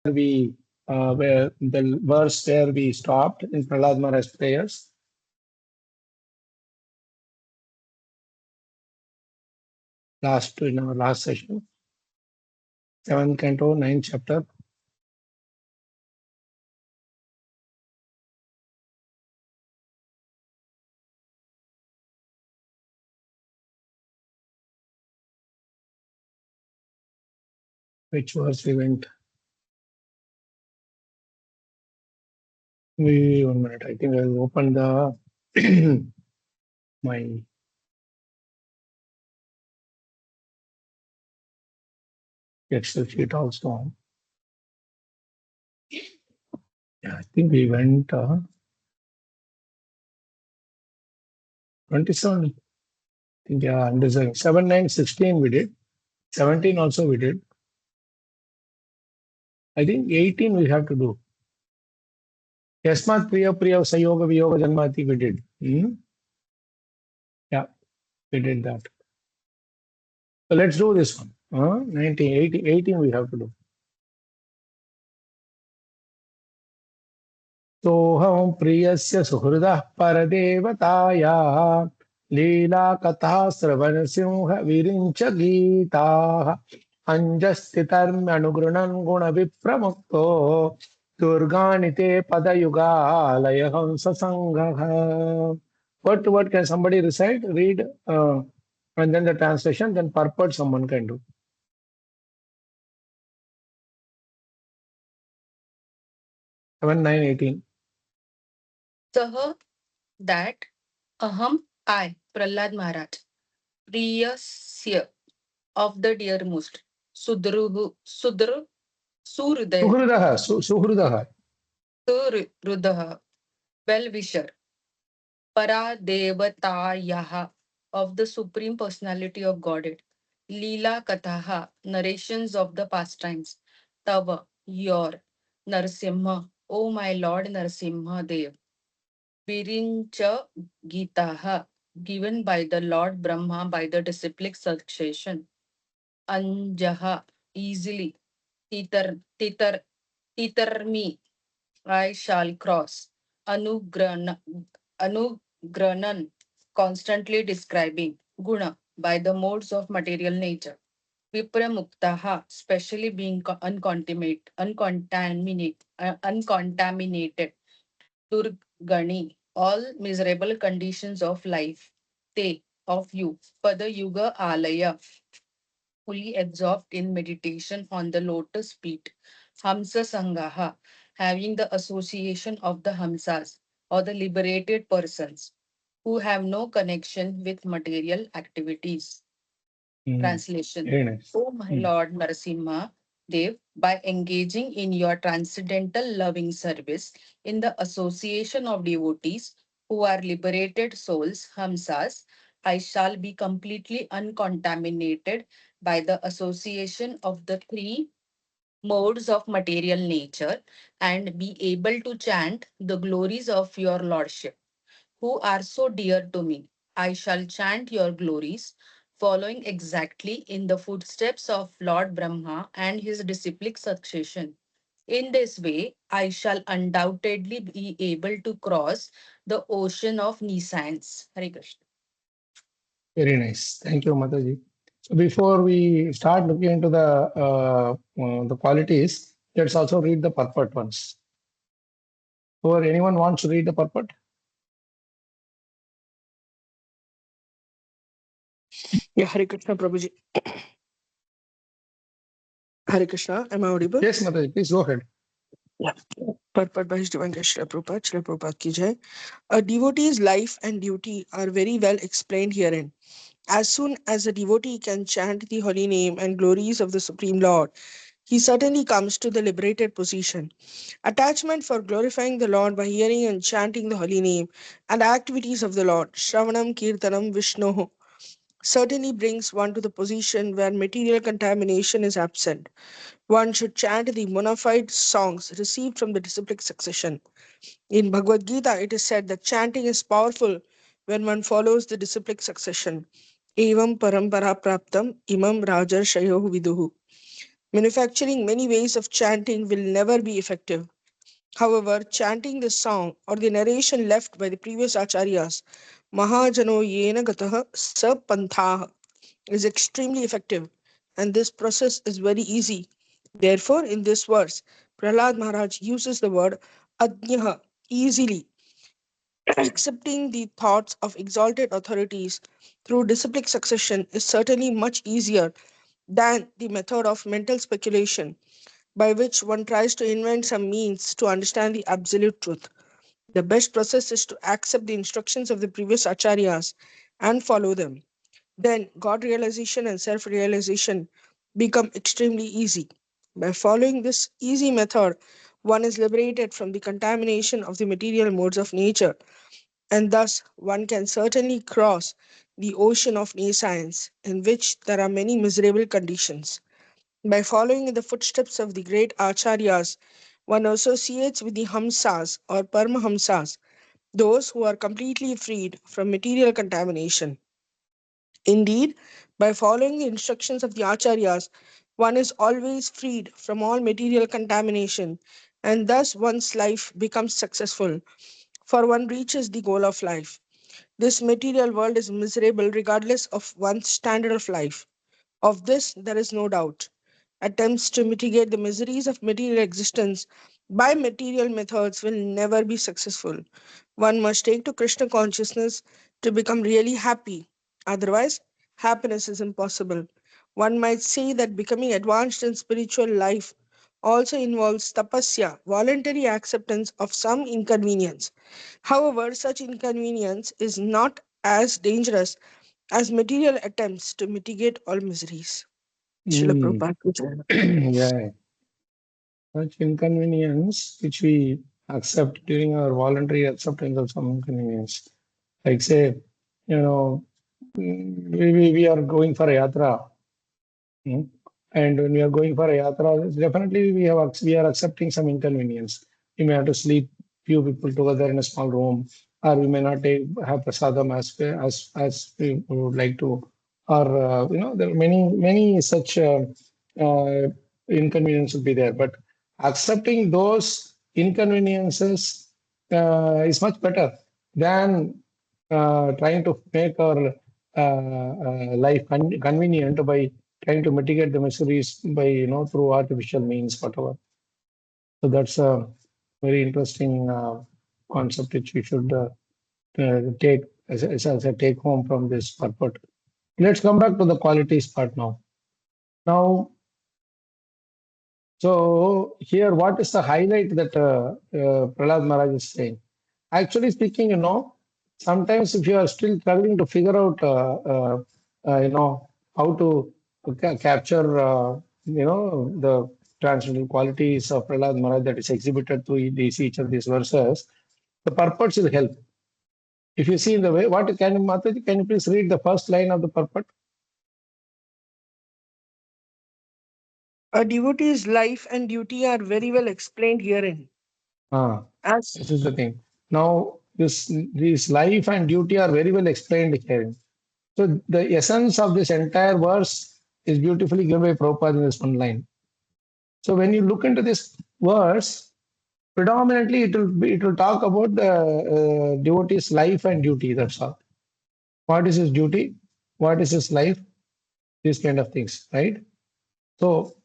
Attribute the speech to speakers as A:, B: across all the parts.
A: where the verse where we stopped in Prahlad Maharaj prayers. In our last session. 7th canto, 9th chapter. Which verse we went? 1 minute. I think I will open the my Excel sheet also. Yeah, I think we went 27. I think, yeah, undeserving. 7, 9, 16 we did. 17 also we did. I think 18 we have to do. Yasmat Priya Priya Sayoga Viyoga Janmati we did. Yeah, we did that. So let's do this one. 19, 18, 18 we have to do. Soham Priyasya Suhridah Paradevataya Leela Katha Sravan Simha Virincha Gita Anjastitarm Anugrunan Guna Vipramukto Durganite Padayuga Layahamsa Sangha. What can somebody recite? Read and then the translation, then purport someone can do. 7, 9, 18.
B: Saha, that aham, I, Prahlad Maharaj, priyasya, of the dearmost, Sudruhu,
A: Suhridaha, Suhridaha.
B: Surudaha, well-wisher, Paradevatayaha, of the Supreme Personality of Godhead, Leela Kathaha, narrations of the pastimes, Tava, your, Narsimha, O my Lord Narsimha Dev, Virincha Gitaha, given by the Lord Brahma by the disciplic succession, Anjaha, easily, Titarmi, I shall cross, Anugranan, constantly describing, Guna, by the modes of material nature. Vipramuktaha, specially being uncontaminated. Durgani, all miserable conditions of life. Te, of you. Pada Yuga Alaya, fully absorbed in meditation on the lotus feet. Hamsa Sangaha, having the association of the Hamsas or the liberated persons who have no connection with material activities. Translation.
A: Very nice.
B: O my Lord Narasimha Dev, by engaging in your transcendental loving service in the association of devotees who are liberated souls, Hamsas, I shall be completely uncontaminated by the association of the three modes of material nature and be able to chant the glories of your Lordship who are so dear to me. I shall chant your glories, following exactly in the footsteps of Lord Brahma and his disciplic succession. In this way, I shall undoubtedly be able to cross the ocean of nescience. Hare Krishna.
A: Very nice. Thank you, Mataji. So before we start looking into the qualities, let's also read the purport once. Or anyone wants to read the purport?
C: Yeah, Hare Krishna, Prabhuji. Hare Krishna, am I audible?
A: Yes, Mataji, please go ahead.
C: Yeah. Purport by His Divine Grace Srila Prabhupada ki jai. A devotee's life and duty are very well explained herein. As soon as a devotee can chant the holy name and glories of the Supreme Lord, he certainly comes to the liberated position. Attachment for glorifying the Lord by hearing and chanting the holy name and activities of the Lord, Shravanam Kirtanam Vishnoho, certainly brings one to the position where material contamination is absent. One should chant the bona fide songs received from the disciplic succession. In Bhagavad Gita, it is said that chanting is powerful when one follows the disciplic succession. Evam parampara praptam imam rajar shayoh viduhu. Manufacturing many ways of chanting will never be effective. However, chanting the song or the narration left by the previous acharyas, Mahajano Yena Gataha Sa Panthaha, is extremely effective, and this process is very easy. Therefore, in this verse, Prahlad Maharaj uses the word Adnyaha, easily, accepting the thoughts of exalted authorities through disciplic succession is certainly much easier than the method of mental speculation by which one tries to invent some means to understand the absolute truth. The best process is to accept the instructions of the previous acharyas and follow them. Then God realization and self realization become extremely easy. By following this easy method, one is liberated from the contamination of the material modes of nature, and thus one can certainly cross the ocean of nescience, in which there are many miserable conditions. By following in the footsteps of the great acharyas, one associates with the hamsas or paramahamsas, those who are completely freed from material contamination. Indeed, by following the instructions of the acharyas, one is always freed from all material contamination, and thus one's life becomes successful, for one reaches the goal of life. This material world is miserable regardless of one's standard of life. Of this, there is no doubt. Attempts to mitigate the miseries of material existence by material methods will never be successful. One must take to Krishna consciousness to become really happy. Otherwise, happiness is impossible. One might say that becoming advanced in spiritual life also involves tapasya, voluntary acceptance of some inconvenience. However, such inconvenience is not as dangerous as material attempts to mitigate all miseries. Srila
A: Mm.
C: Prabhupada ki jai.
A: Yeah, such inconvenience which we accept during our voluntary acceptance of some inconvenience. Like say, you know, we are going for a yatra. Mm. And when we are going for a yatra, definitely we are accepting some inconvenience. We may have to sleep few people together in a small room, or we may not have prasadam as we would like to, or there are many such uh, inconveniences will be there. But accepting those inconveniences is much better than trying to make our life convenient by trying to mitigate the miseries by through artificial means, whatever. So that's a very interesting concept which we should take as a take home from this purport. Let's come back to the qualities part now. Now, so here, what is the highlight that Prahlad Maharaj is saying? Actually speaking, sometimes if you are still struggling to figure out, how to capture, the transcendental qualities of Prahlad Maharaj that is exhibited through each of these verses, the purport will help. If you see in the way, Mataji, can you please read the first line of the purport?
C: A devotee's life and duty are very well explained herein.
A: Ah,
C: As
A: this is the thing. Now, this life and duty are very well explained here. So the essence of this entire verse is beautifully given by Prabhupada in this one line. So when you look into this verse, predominantly it will talk about the devotee's life and duty. That's all. What is his duty? What is his life? These kind of things, right? So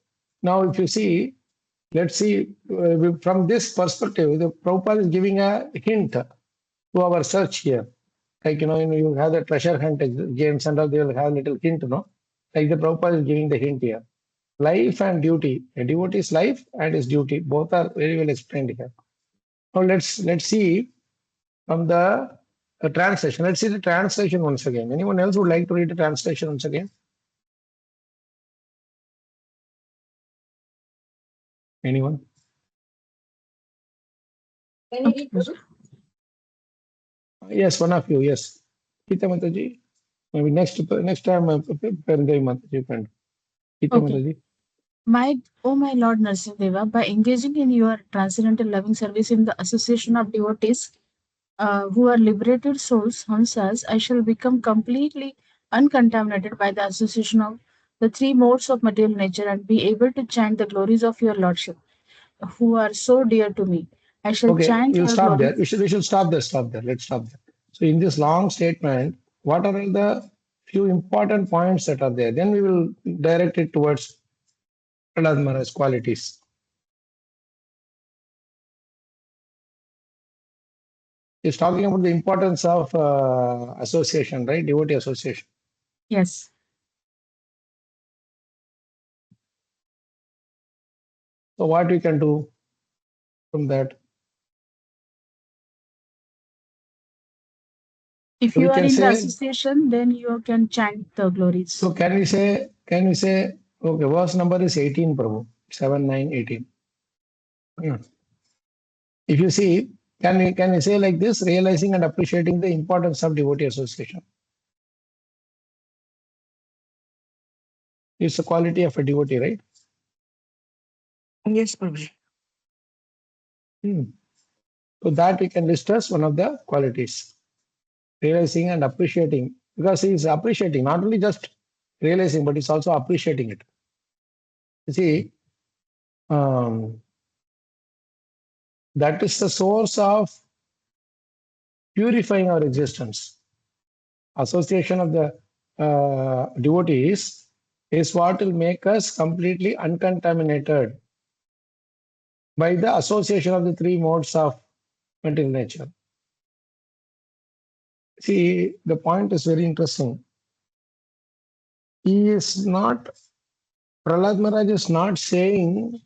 A: now if you see, let's see from this perspective, the Prabhupada is giving a hint to our search here. Like, you have the treasure hunt games and all, they will have a little hint, Like the Prabhupada is giving the hint here. Life and duty. A devotee's life and his duty. Both are very well explained here. Now let's see from the translation. Let's see the translation once again. Anyone else would like to read the translation once again? Anyone?
B: Can you
C: okay.
B: read Guru?
A: Yes, one of you. Yes. Gita Mataji. Maybe next time, Perengai Mataji, friend. Gita
D: Okay.
A: Mataji.
D: My Lord Narasimdeva, by engaging in your transcendental loving service in the association of devotees who are liberated souls, Hamsas, I shall become completely uncontaminated by the association of the three modes of material nature and be able to chant the glories of your Lordship, who are so dear to me. I shall
A: Okay,
D: chant
A: we'll
D: your
A: stop there.
D: glories.
A: We should stop there. Stop there. Let's stop there. So in this long statement, what are the few important points that are there? Then we will direct it towards Prahlad Maharaj qualities. He's talking about the importance of association, right? Devotee association.
D: Yes.
A: So what we can do from that?
D: If
A: So we
D: you are
A: can
D: in the
A: say,
D: association, then you can chant the
A: so
D: glories.
A: can we say, okay, verse number is 18, Prabhu, 7, 9, 18. Hmm. If you see, can we say like this, realizing and appreciating the importance of devotee association? It's the quality of a devotee, right?
C: Yes, Prabhuji.
A: Hmm. So that we can list as one of the qualities. Realizing and appreciating, because he is appreciating, not only just realizing, but he's also appreciating it. You see, um, that is the source of purifying our existence. Association of the devotees is what will make us completely uncontaminated by the association of the three modes of material nature. See, the point is very interesting. He is not, Prahlad Maharaj is not saying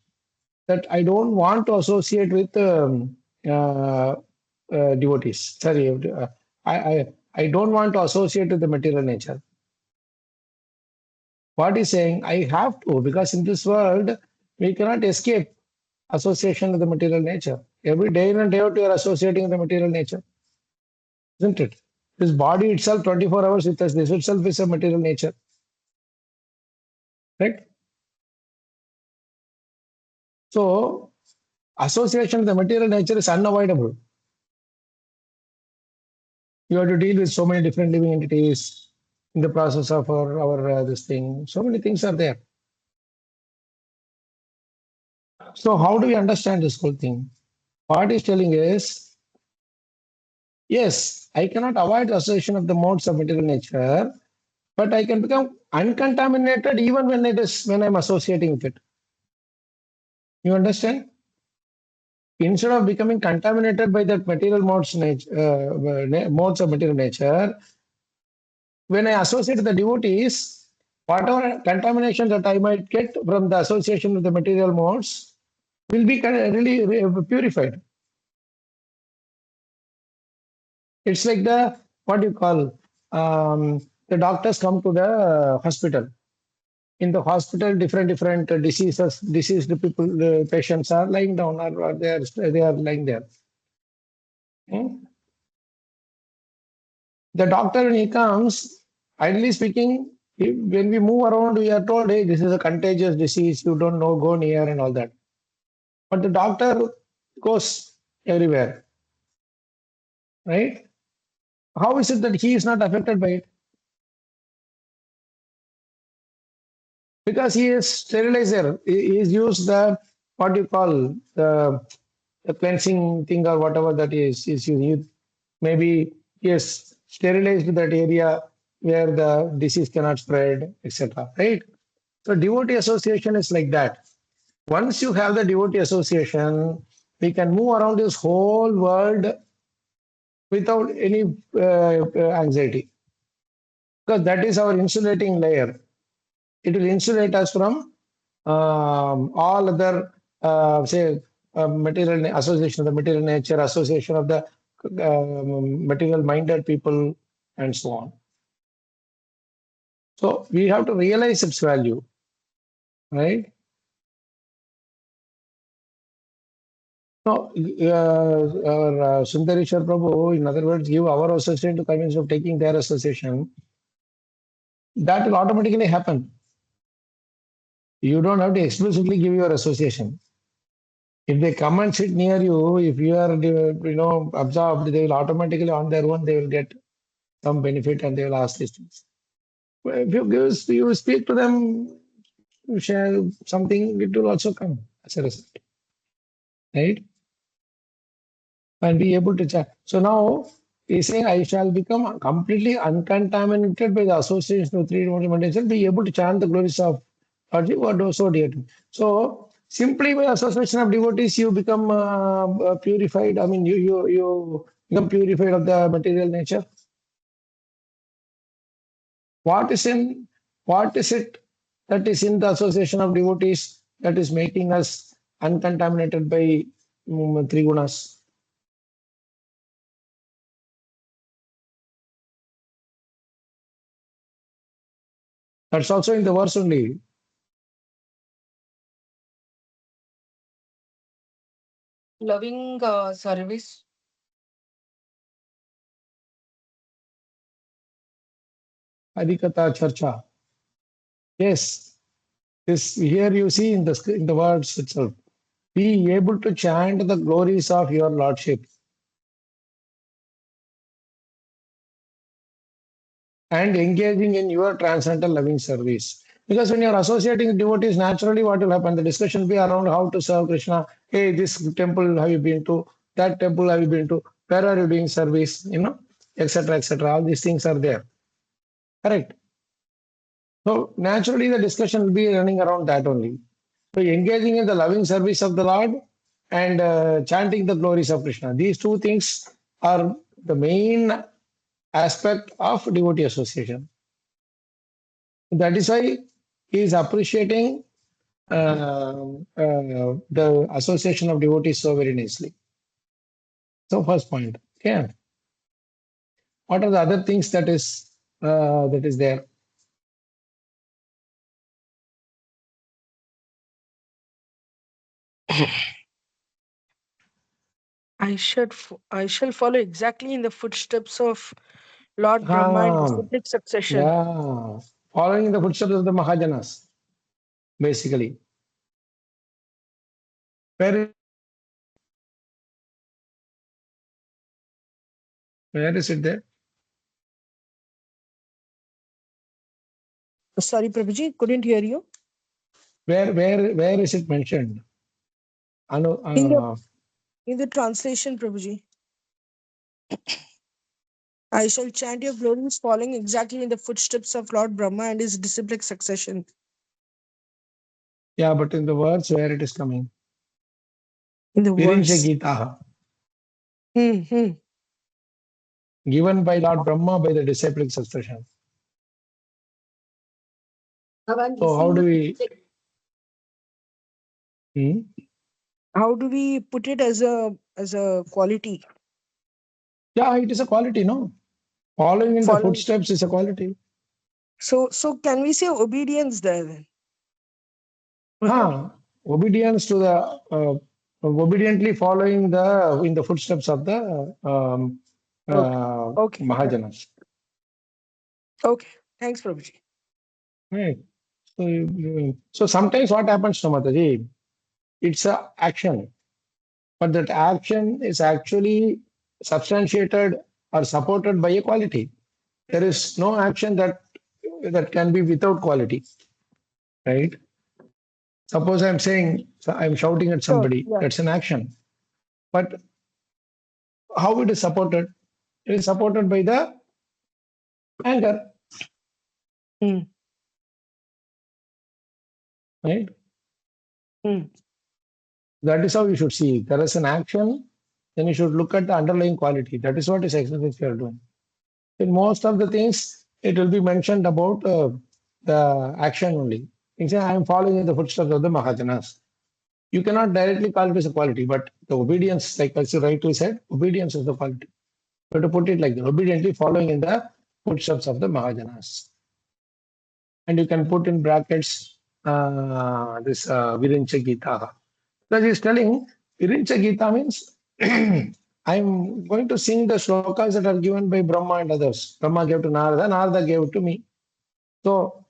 A: that I don't want to associate with devotees. Sorry, I don't want to associate with the material nature. What he's saying, I have to, because in this world, we cannot escape association with the material nature. Every day in and day out, you are associating with the material nature, isn't it? This body itself, 24 hours with us, this itself is a material nature, right? So, association with the material nature is unavoidable. You have to deal with so many different living entities in the process of our this thing. So many things are there. So, how do we understand this whole thing? What he's telling is, yes, I cannot avoid the association of the modes of material nature, but I can become uncontaminated even when I'm associating with it. You understand? Instead of becoming contaminated by that material modes of material nature, when I associate with the devotees, whatever contamination that I might get from the association with the material modes will be really purified. It's like the what you call the doctors come to the hospital. In the hospital, different diseased people, patients are lying down or they are lying there. Hmm? The doctor, when he comes, ideally speaking, when we move around, we are told, hey, this is a contagious disease, you don't know, go near and all that. But the doctor goes everywhere, right? How is it that he is not affected by it? Because he is sterilizer. He is used the what you call the cleansing thing or whatever that is used. Maybe he has sterilized that area where the disease cannot spread, etc. Right? So devotee association is like that. Once you have the devotee association, we can move around this whole world without any anxiety, because that is our insulating layer. It will insulate us from all other, say, material association of the material nature, association of the material-minded people, and so on. So we have to realize its value, right? So, our Sundareshwar Prabhu, in other words, give our association to convince of taking their association. That will automatically happen. You don't have to explicitly give your association. If they come and sit near you, if you are, absorbed, they will automatically on their own, they will get some benefit and they will ask these things. If you speak to them, you share something, it will also come as a result, right? And be able to chat. So now he's saying, I shall become completely uncontaminated by the association of three dimensions and be able to chant the glories of Lord, what was so dear to me. So simply by association of devotees, you become purified. I mean, you become purified of the material nature. What is in what is it that is in the association of devotees that is making us uncontaminated by three gunas? That's also in the verse only.
B: Loving service.
A: Adhikata Charcha. Yes, this here you see in the words itself. Be able to chant the glories of your lordship and engaging in your transcendental loving service. Because when you're associating with devotees, naturally what will happen? The discussion will be around how to serve Krishna. Hey, this temple have you been to? That temple have you been to? Where are you doing service? Etc. etc. All these things are there. Correct. So naturally the discussion will be running around that only. So engaging in the loving service of the Lord and chanting the glories of Krishna. These two things are the main aspect of devotee association. That is why he is appreciating the association of devotees so very nicely. So first point. Okay. What are the other things that is there?
C: I shall follow exactly in the footsteps of Lord Brahma in
A: Ah,
C: disciplic succession.
A: yeah. Following in the footsteps of the Mahajanas, basically. Where where is it there?
C: Sorry, Prabhuji, couldn't hear you.
A: Where is it mentioned? Anu,
C: In the translation, Prabhuji. I shall chant your glories following exactly in the footsteps of Lord Brahma and his disciplic succession.
A: yeah, but in the words where it is coming.
C: In the
A: Virincha
C: verse.
A: Gitaha,
C: Hmm.
A: given by Lord Brahma by the disciplic succession. So how do we? Hmm?
C: How do we put it as a quality?
A: Yeah, it is a quality, no? Following in the
C: Following.
A: footsteps is a quality.
C: So can we say obedience there then?
A: Huh. Obedience to the obediently following the in the footsteps of the
C: Okay. Okay.
A: Mahajanas.
C: Okay. Thanks, Prabhuji.
A: Right. So sometimes what happens to Mataji? It's a action, but that action is actually substantiated or supported by a quality. There is no action that can be without quality, right? Suppose I'm saying, so I'm shouting at
C: Sure.
A: somebody,
C: Yeah.
A: that's an action. But how it is supported? It is supported by the anger,
C: Hmm.
A: right?
C: Hmm.
A: That is how you should see. There is an action, then you should look at the underlying quality. That is what is exercise you are doing. In most of the things, it will be mentioned about the action only. You say, I am following in the footsteps of the Mahajanas. You cannot directly call it as a quality, but the obedience, like as you rightly said, obedience is the quality. You have to put it like that, obediently following in the footsteps of the Mahajanas. And you can put in brackets this Virincha Gita. Because he's telling Virincha Gita means I'm going to sing the shlokas that are given by Brahma and others. Brahma gave to Narada, Narada gave it to me. So,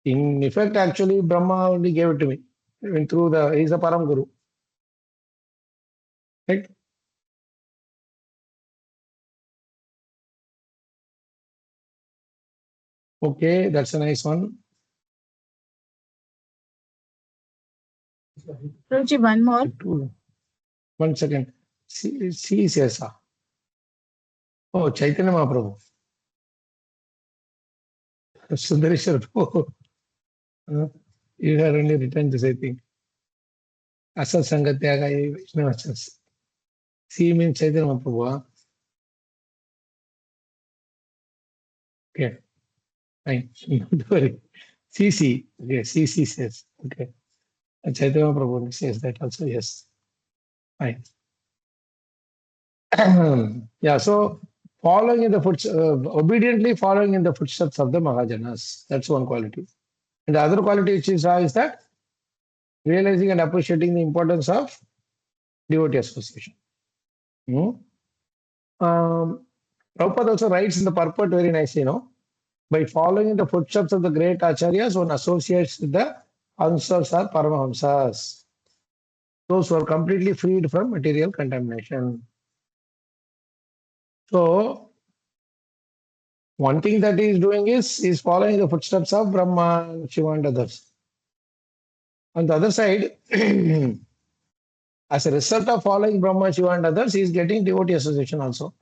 A: in effect, actually, Brahma only gave it to me. I mean, he's the Param Guru. Right? Okay, that's a nice one.
D: Prabhuji, one more.
A: 1 second. C says, oh, Chaitanya Mahaprabhu. Sundareshwar Prabhu. You have only written this, I think. Asat Sangatyaga Vaishnavachas. C means Chaitanya Mahaprabhu. Okay, fine. Don't worry. CC. Okay, CC says. Okay. Chaitanya Mahaprabhu says that also, yes. Fine. Yeah, so following in the obediently following in the footsteps of the Mahajanas. That's one quality. And the other quality which is that realizing and appreciating the importance of devotee association. Hmm? Prabhupada also writes in the purport very nicely, by following in the footsteps of the great acharyas, one associates with the Hamsas or Paramahamsas, those who are completely freed from material contamination. So, one thing that he is doing is following the footsteps of Brahma, Shiva, and others. On the other side, as a result of following Brahma, Shiva, and others, he is getting devotee association also.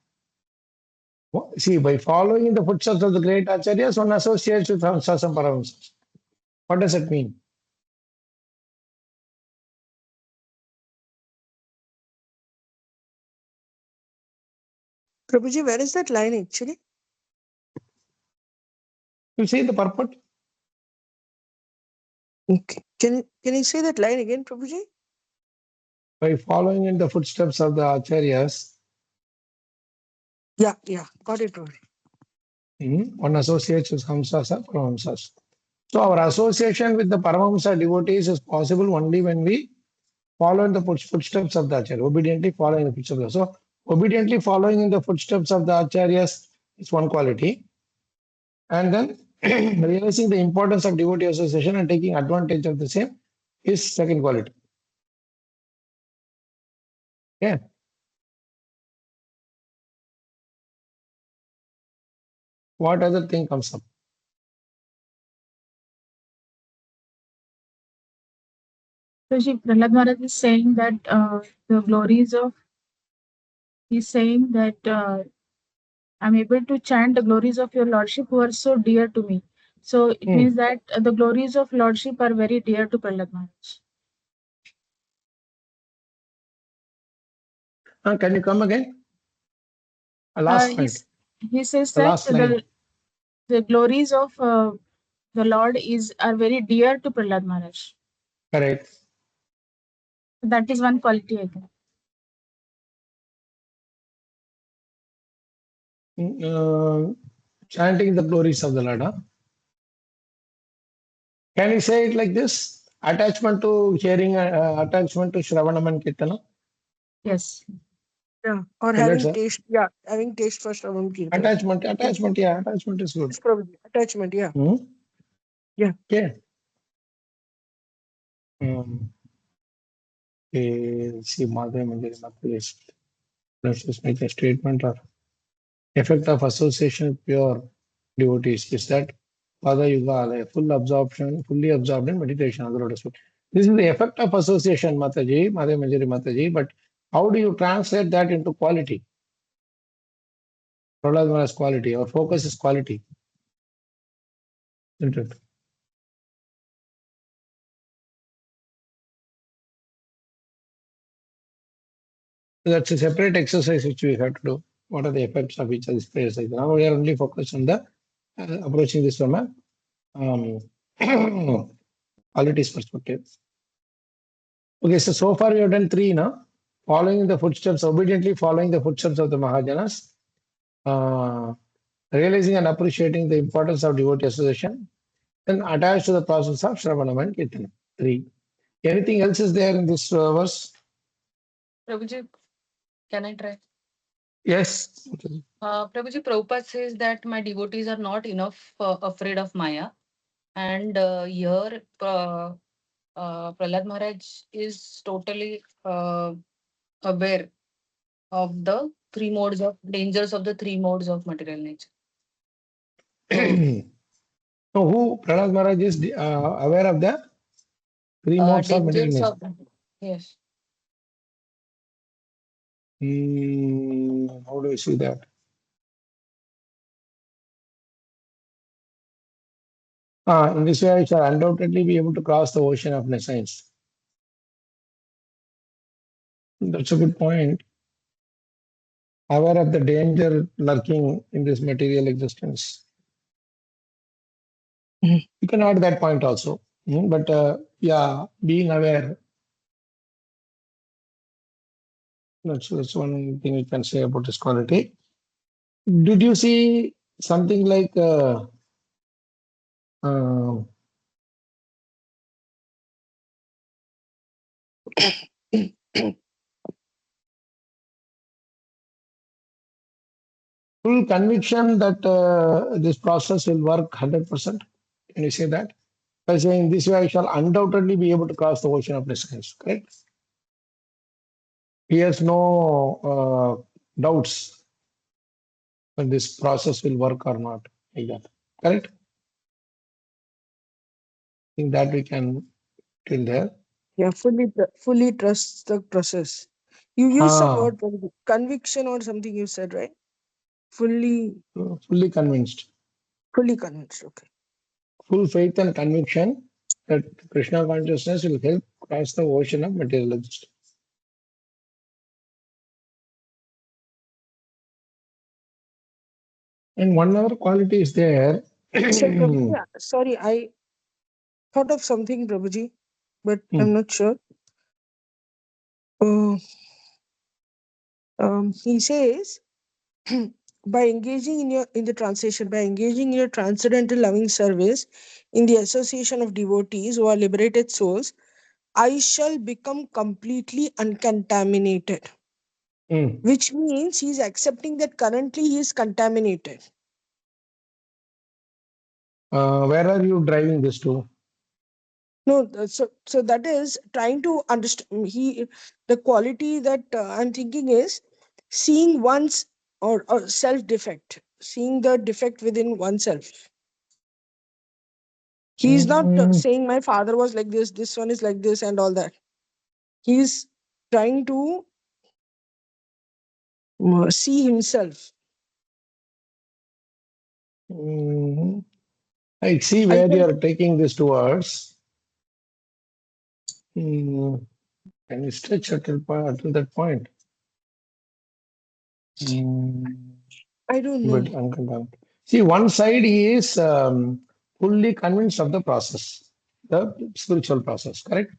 A: See, by following in the footsteps of the great acharyas, one associates with Hamsas and Paramahamsas. What does it mean?
C: Prabhuji, where is that line actually?
A: You see the purport?
C: Okay. Can you say that line again, Prabhuji?
A: By following in the footsteps of the acharyas,
C: Yeah, got it, Prabhuji.
A: one associates with Hamsas and Paramahamsas. So our association with the Paramahamsa devotees is possible only when we follow in the footsteps of the Acharya, obediently following the footsteps. So obediently following in the footsteps of the Acharyas is one quality. And then realizing the importance of devotee association and taking advantage of the same is second quality. Yeah. What other thing comes up?
D: Prabhuji, Prahlad Maharaj is saying that the glories of, he's saying that I'm able to chant the glories of your Lordship who are so dear to me. So it means that the glories of Lordship are very dear to Prahlad Maharaj.
A: Can you come again? Last point.
D: He says
A: The
D: that
A: last line.
D: the glories of the Lord are very dear to Prahlad Maharaj.
A: Correct.
D: That is one quality, I think.
A: Chanting the glories of the Lord. Can you say it like this? Attachment to hearing, attachment to Shravanam and Kirtana?
D: Yes.
C: Yeah. Or
A: Okay,
C: having taste. Yeah, having taste for Shravan Kirtan.
A: Attachment, yeah, attachment is good.
C: Yes, Prabhuji. Attachment, yeah. Yeah.
A: Okay. See, Madhya Manjari Mathias. Let's just make a statement or effect of association with pure devotees is that Pada Yuga Alaya, fully absorbed in meditation. This is the effect of association, Mataji, Madhya Manjari Mataji, but how do you translate that into quality? Prahlad Maharaj's quality, our focus is quality. Isn't it? That's a separate exercise which we have to do. What are the effects of each of these prayers? Now we are only focused on the approaching this from a qualities perspective. Okay, so far we have done 3 now. Following the footsteps, obediently following the footsteps of the Mahajanas, realizing and appreciating the importance of devotee association, then attached to the process of Shravanam and Kirtana. 3. Anything else is there in this verse?
B: Prabhuji, can I try?
A: Yes.
B: Prabhuji, Prabhupada says that my devotees are not enough afraid of Maya. And here, Prahlad Maharaj is totally aware of the 3 modes of dangers of the 3 modes of material nature. So,
A: So who Prahlad Maharaj is aware of the three modes of
B: Dangers
A: materialism.
B: of, yes.
A: How do you see that? In this way, I shall undoubtedly be able to cross the ocean of nescience. That's a good point. Aware of the danger lurking in this material existence. You can add that point also. But yeah, being aware, that's one thing we can say about this quality. Did you see something like uh, full conviction that this process will work 100%? Can you say that? By saying this way, I shall undoubtedly be able to cross the ocean of nescience, correct? He has no doubts that this process will work or not, like that, correct? I think that we can till there.
C: Yeah, fully trusts the process. You use some
A: Ah,
C: word, conviction or something you said, right? Fully,
A: fully convinced,
C: fully convinced. Okay.
A: full faith and conviction that Krishna consciousness will help cross the ocean of material existence. And one other quality is there.
C: So, Prabhuji, sorry, I thought of something, Prabhuji, but I'm not sure. Uh, he says, by engaging in the translation, by engaging in your transcendental loving service in the association of devotees who are liberated souls, I shall become completely uncontaminated.
A: Mm.
C: Which means he's accepting that currently he is contaminated.
A: Where are you driving this to?
C: No, so that is trying to understand. The quality that I'm thinking is seeing one's or self defect, seeing the defect within oneself. He's not saying my father was like this one is like this, and all that. He's trying to see himself.
A: I see
C: I
A: where you
C: can.
A: are taking this towards. Can you stretch until that point?
C: I don't
A: But
C: know.
A: unconfirmed. See, one side he is fully convinced of the process, the spiritual process, correct?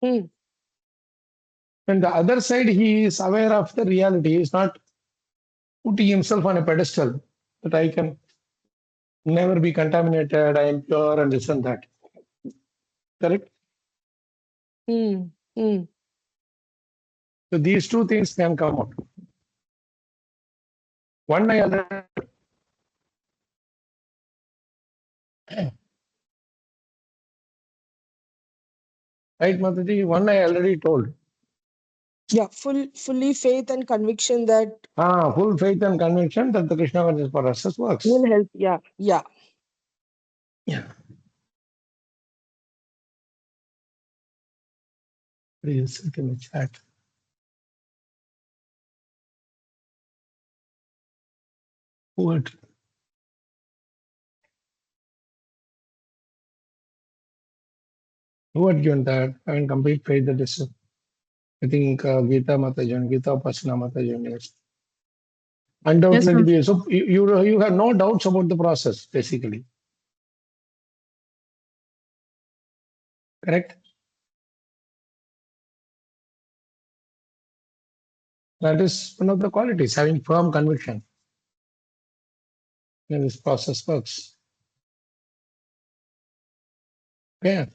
C: Hmm.
A: And the other side, he is aware of the reality. He is not putting himself on a pedestal that I can never be contaminated, I am pure, and this and that. Correct?
C: Hmm. Hmm.
A: So these two things can come out. One I already, right, Mataji? One I already told.
C: Yeah, fully faith and conviction that
A: Full faith and conviction that the Krishna conscious process works.
C: will help. Yeah, yeah.
A: Yeah. Please sit in the chat. What? Who had given that? I mean, complete faith that is, I think Gita Matajan, Gita Upasana Matajan, yes.
D: Yes,
A: Undoubtedly,
D: ma'am.
A: so you have no doubts about the process, basically. Correct? That is one of the qualities, having firm conviction that this process works. Okay.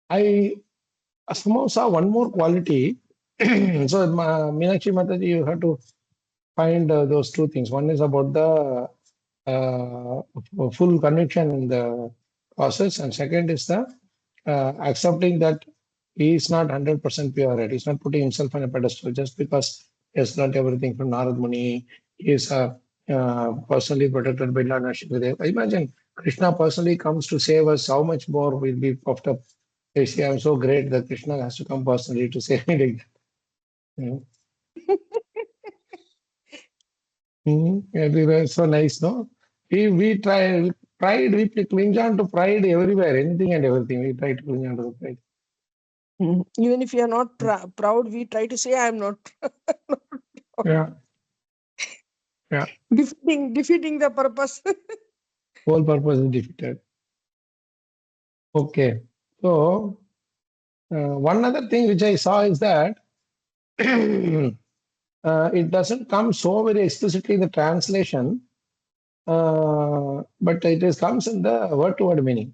A: I somehow saw one more quality. So, Meenakshi Mataji, you have to find those two things. One is about the full conviction in the process, and second is the accepting that he is not 100% pure, right? He's not putting himself on a pedestal just because he has learned everything from Narad Muni. He is personally protected by Lord Narasimha. Imagine Krishna personally comes to save us, how much more we'll be puffed up. You see, I'm so great that Krishna has to come personally to save me like that. Everywhere, so nice, no? We try pride, we cling on to pride everywhere, anything and everything. We try to cling on to the pride.
C: Even if you are not proud, we try to say, I am not.
A: Yeah. Yeah.
C: Defeating the purpose.
A: Whole purpose is defeated. Okay. So, one other thing which I saw is that it doesn't come so very explicitly in the translation, but comes in the word-to-word meaning.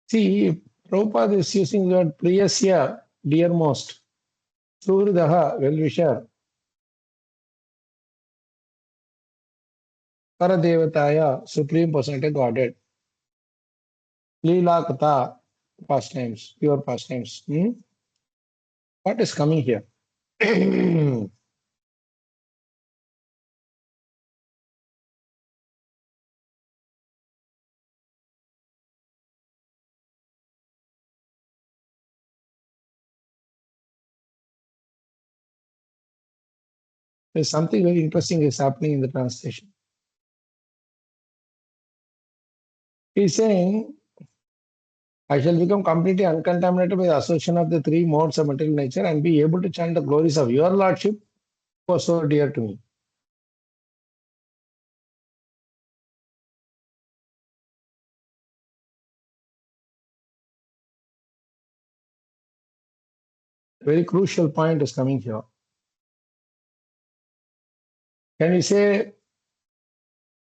A: See, Prabhupada is using the word priyasya, dearmost, suhridaha, well-wisher, paradevataya, supreme personality Godhead, leela kata, pastimes, pure pastimes. What is coming here? There's something very interesting is happening in the translation. He's saying, I shall become completely uncontaminated by the association of the three modes of material nature and be able to chant the glories of your Lordship, who are so dear to me. A very crucial point is coming here. Can we say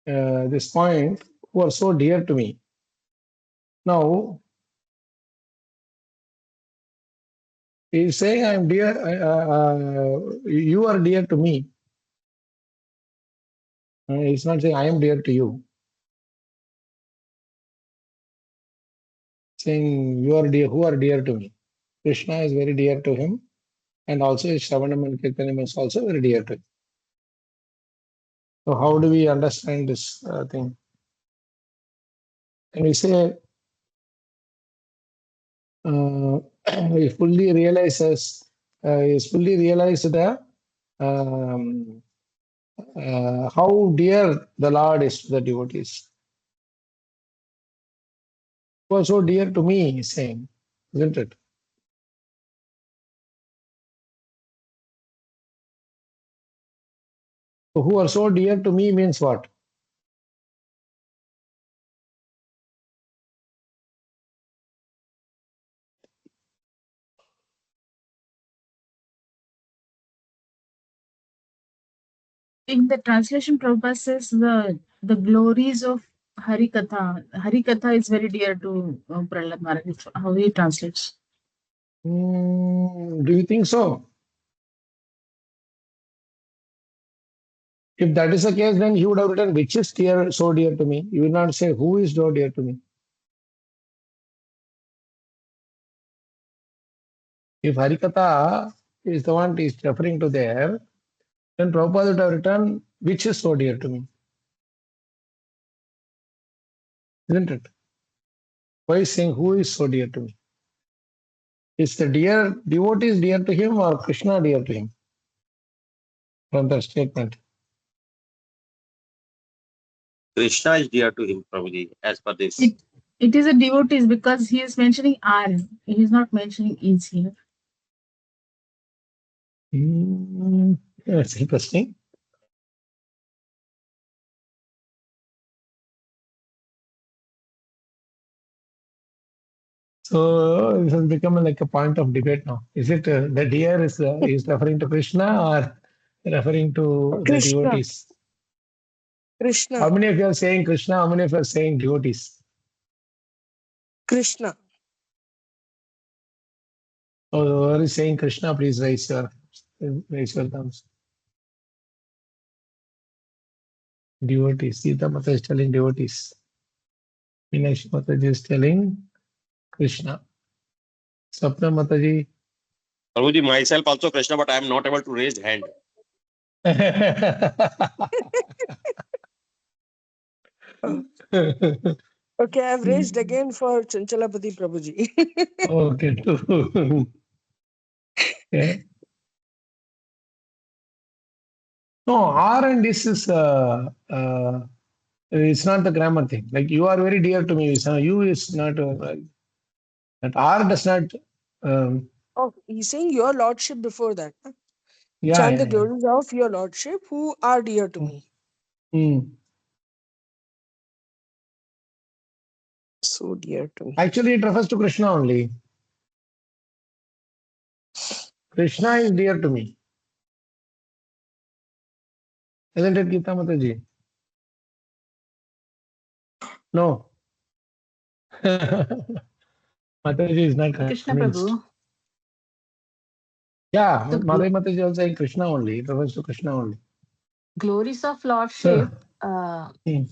A: this point, who are so dear to me? Now, he's saying, I am dear, you are dear to me. He's not saying, I am dear to you. Saying, you are dear, who are dear to me. Krishna is very dear to him, and also his Shravanam and Kirtanam is also very dear to him. So, how do we understand this thing? And we say, he fully realizes, is fully realized the how dear the Lord is to the devotees. Who are so dear to me, he's saying, isn't it? So who are so dear to me means what?
D: In the translation, Prabhupada says the glories of Harikatha. Harikatha is very dear to Prahlad Maharaj. How he translates.
A: Do you think so? If that is the case, then he would have written which is dear, so dear to me. He would not say who is so dear to me. If Harikatha is the one he is referring to there, then Prabhupada would have written which is so dear to me. Isn't it? Why is saying who is so dear to me? Is the dear devotee is dear to him or Krishna dear to him? From the statement.
E: Krishna is dear to him, Prabhuji, as per this.
D: It is a devotees because he is mentioning are. He is not mentioning is here.
A: That's interesting. So this has become like a point of debate now. Is it the deer is referring to Krishna or referring to the
C: Krishna.
A: devotees?
C: Krishna.
A: How many of you are saying Krishna? How many of you are saying devotees?
C: Krishna.
A: So whoever is saying Krishna, please raise your thumbs. Devotees. Sita Mata is telling devotees. Meenakshi Mataji is telling Krishna. Sapna Mataji.
E: Prabhuji, myself also Krishna, but I am not able to raise hand.
C: Okay, I've raised again for Chanchalapati Prabhuji.
A: Okay, too. Yeah. No, R and this is it's not the grammar thing. Like you are very dear to me. So you is not that R does not. Um,
C: Oh, he's saying your lordship before that. Huh?
A: yeah,
C: Chant the
A: yeah, yeah.
C: glories of your lordship who are dear to me.
A: Mm.
C: So dear to me.
A: Actually, it refers to Krishna only. Krishna is dear to me. Isn't it, Gita Mataji? No. Mataji is not
F: Krishna
A: convinced.
F: Prabhu,
A: Yeah,
F: the
A: Mataji also saying Krishna only. It refers to Krishna only.
F: glories of
A: So,
F: Lordship
A: hmm.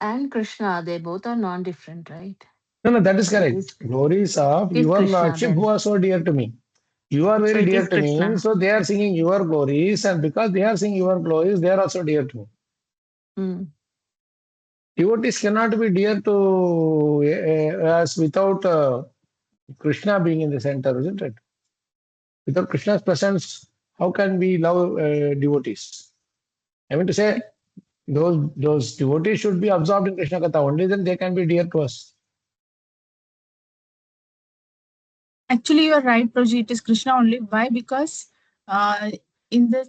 F: and Krishna, they both are non-different, right?
A: No, that is
F: It
A: correct.
F: is,
A: Glories of
F: it is
A: your
F: Krishna
A: Lordship who
F: then.
A: are so dear to me. You are
F: So
A: very
F: it
A: dear
F: is
A: to me,
F: Krishna.
A: so they are singing your glories, and because they are singing your glories, they are also dear to me.
F: Hmm.
A: Devotees cannot be dear to us without Krishna being in the center, isn't it? Without Krishna's presence, how can we love devotees? I mean to say, those devotees should be absorbed in Krishna Katha. Only then they can be dear to us.
D: Actually, you are right, Prabhuji. It is Krishna only. Why? Because uh, in the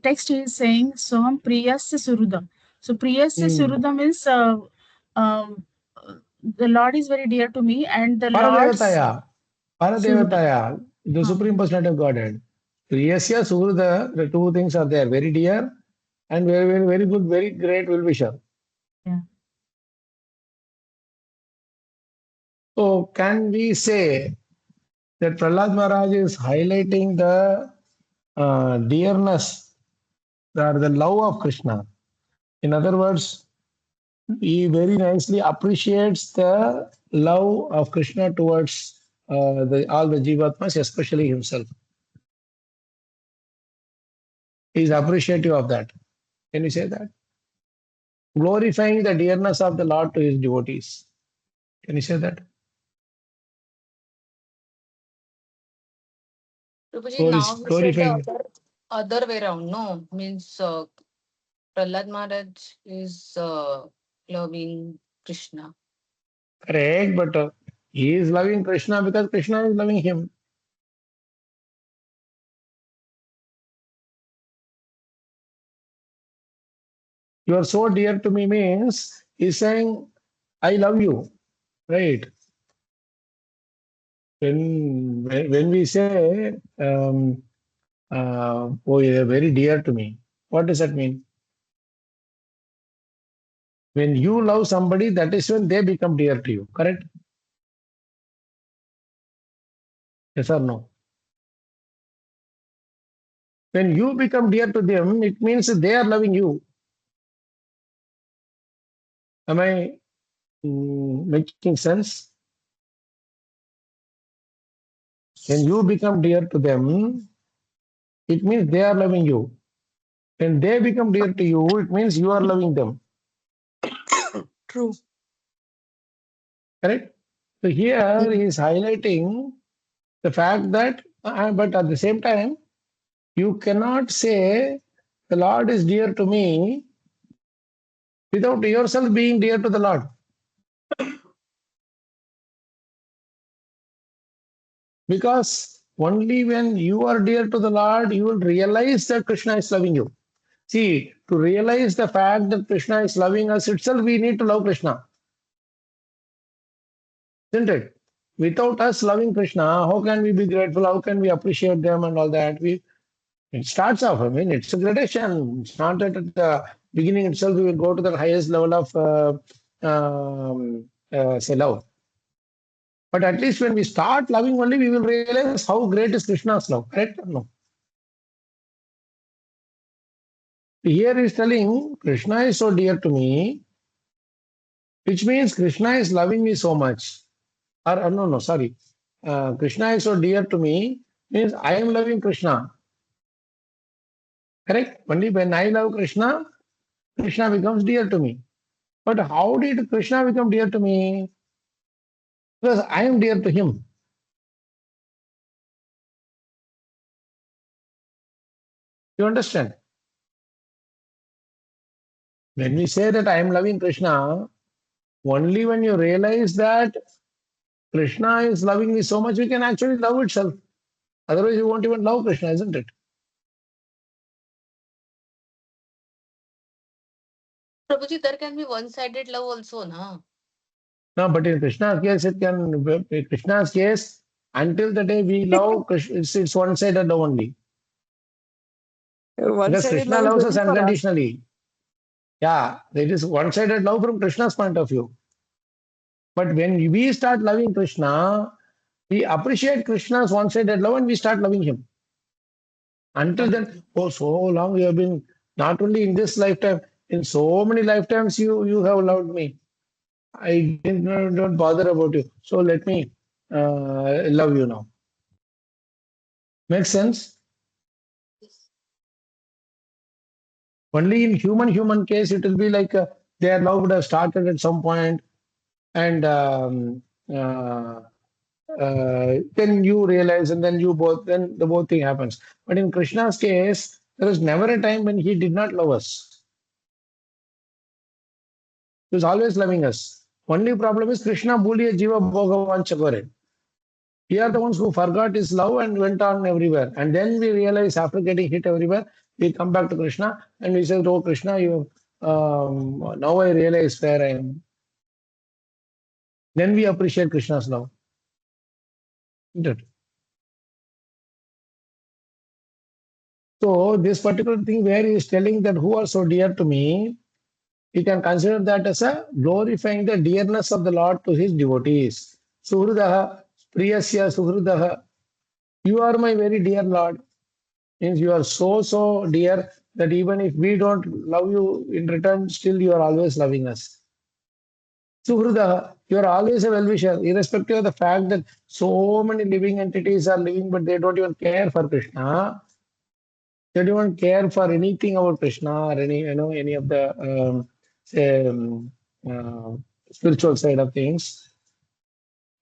D: text he is saying Soham Priyasya Surudam. So Priyasya
A: Hmm.
D: Surudam means um, the Lord is very dear to me, and the Lord's
A: Paradevataya.
D: Surudam.
A: Paradevataya, the
D: Huh.
A: Supreme Personality of Godhead. Priyasya, Suhrada, the two things are there. Very dear and very, very, very good, very great will wisher.
D: Yeah.
A: So can we say that Prahlad Maharaj is highlighting the dearness or the love of Krishna? In other words, he very nicely appreciates the love of Krishna towards all the Jivatmas, especially himself. He is appreciative of that. Can you say that? Glorifying the dearness of the Lord to his devotees. Can you say that?
B: Prabhuji, now we say the
A: Glorifying.
B: other way around. No, means Prahlad Maharaj is loving Krishna.
A: Correct, but he is loving Krishna because Krishna is loving him. You are so dear to me means he's saying, I love you. Right? When we say, oh, you are very dear to me, what does that mean? When you love somebody, that is when they become dear to you. Correct? Yes or no? When you become dear to them, it means they are loving you. Am I making sense? When you become dear to them, it means they are loving you. When they become dear to you, it means you are loving them.
C: True.
A: Correct? So here he is highlighting the fact that, but at the same time, you cannot say the Lord is dear to me without yourself being dear to the Lord. Because only when you are dear to the Lord, you will realize that Krishna is loving you. See, to realize the fact that Krishna is loving us itself, we need to love Krishna. Isn't it? Without us loving Krishna, how can we be grateful? How can we appreciate them and all that? It starts off, I mean, it's a gradation. It's not that at the beginning itself we will go to the highest level of say love. But at least when we start loving only, we will realize how great is Krishna's love. Correct or no? Here he is telling Krishna is so dear to me, which means Krishna is loving me so much. Or no, sorry. Krishna is so dear to me means I am loving Krishna. Correct? Only when I love Krishna, Krishna becomes dear to me. But how did Krishna become dear to me? Because I am dear to him. You understand? When we say that I am loving Krishna, only when you realize that Krishna is loving me so much, we can actually love itself. Otherwise, you won't even love Krishna, isn't it?
B: Prabhuji, there can be one-sided love also, na?
A: No, but in Krishna's case, in Krishna's case, until the day we love Krishna, it's one-sided love only. Because
C: One-sided
A: Krishna
C: love is
A: loves us
C: only for us.
A: unconditionally. Yeah, it is one-sided love from Krishna's point of view. But when we start loving Krishna, we appreciate Krishna's one-sided love and we start loving him. Until then, oh, so long you have been, not only in this lifetime, in so many lifetimes you have loved me. I don't bother about you. So let me love you now. Makes sense? Only in human case, it will be like their love would have started at some point, and uh, then you realize, and then then the both thing happens. But in Krishna's case, there is never a time when he did not love us. He was always loving us. Only problem is Krishna Bhuliya Jiva Bhagavan Chakore. We are the ones who forgot his love and went on everywhere. And then we realize after getting hit everywhere, we come back to Krishna and we say, "Oh Krishna, you now I realize where I am." Then we appreciate Krishna's love. Isn't it? So this particular thing where he is telling that who are so dear to me, you can consider that as a glorifying the dearness of the Lord to his devotees. Suhrudaha, Priyasya Suhrudaha. You are my very dear Lord. Means you are so dear that even if we don't love you in return, still you are always loving us. Suhrudaha, you are always a well-wisher, irrespective of the fact that so many living entities are living, but they don't even care for Krishna. They don't care for anything about Krishna or any of the say, uh, spiritual side of things.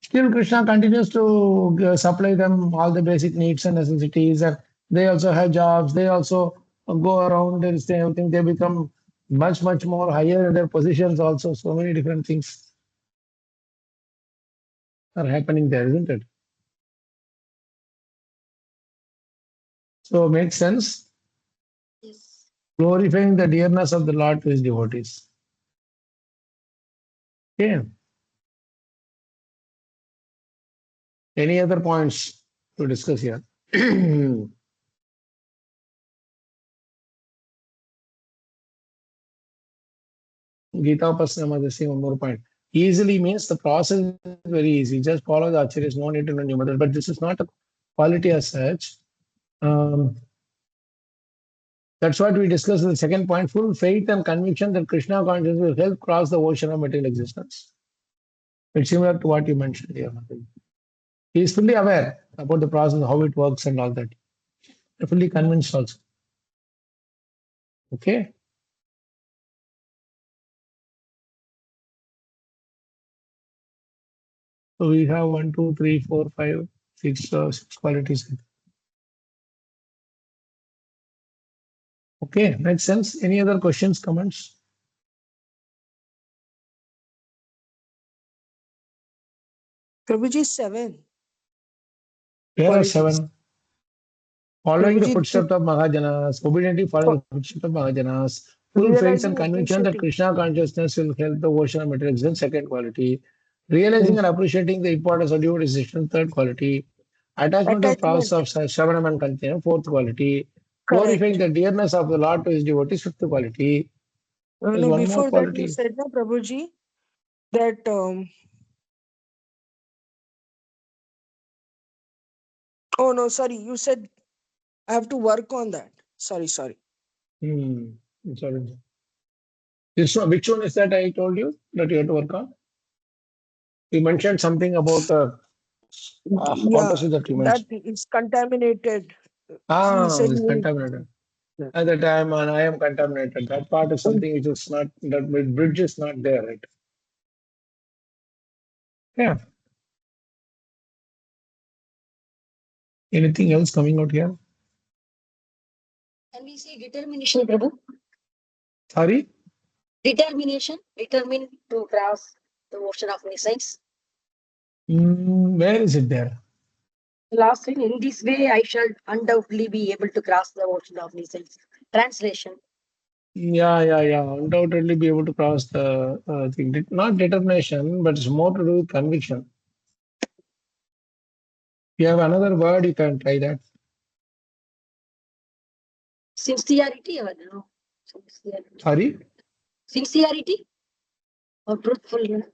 A: Still, Krishna continues to supply them all the basic needs and necessities, and they also have jobs. They also go around and say everything. They become much more higher in their positions. Also, so many different things are happening there, isn't it? So, makes sense.
B: Yes.
A: Glorifying the dearness of the Lord to his devotees. Okay. Any other points to discuss here? Gita Upasana, say one more point. Easily means the process is very easy. Just follow the acharyas, no need to know new method. But this is not a quality as such. Um, that's what we discussed in the second point. Full faith and conviction that Krishna consciousness will help cross the ocean of material existence. It's similar to what you mentioned here. He is fully aware about the process, how it works, and all that. Fully convinced also. Okay. So we have 1, 2, 3, 4, 5, 6, 6 qualities. Okay, makes sense. Any other questions, comments?
C: Prabhuji, 7
A: There are
C: qualities.
A: 7. Following the
C: Prabhuji,
A: footsteps of Mahajanas, obediently following the footsteps of Mahajanas, full faith
C: realizing,
A: and conviction that
C: appreciating.
A: Krishna consciousness will help the ocean of material existence, second quality. Realizing
C: Hmm.
A: and appreciating the importance of devotee existence, third quality. Attachment to the process
C: Attachment.
A: of Shravanam and Kanchana, fourth quality. Glorifying
C: Correct.
A: the dearness of the Lord to his devotees, fifth quality. There's
C: No,
A: one more
C: before that, you
A: quality.
C: said, no, Prabhuji, that, oh no, sorry, you said I have to work on that. Sorry.
A: Hmm. Sorry. This one, which one is that I told you that you have to work on? You mentioned something about what
C: Yeah,
A: was it that you
C: that
A: mentioned?
C: is contaminated. He
A: Ah,
C: said
A: it's
C: he
A: contaminated.
C: yeah.
A: At the time, and I am contaminated. That part is something which is not, that bridge is not there, right? Yeah. Anything else coming out here?
G: Can we see determination, Prabhu?
A: Sorry?
G: Determination, determined to cross the ocean of missiles.
A: Where is it there?
G: The last line, in this way, I shall undoubtedly be able to cross the ocean of missiles. Translation.
A: Yeah. Undoubtedly be able to cross the thing. Not determination, but it's more to do with conviction. You have another word, you can try that.
G: Sincerity or no? Sincerity.
A: Sorry?
G: Sincerity or truthfulness.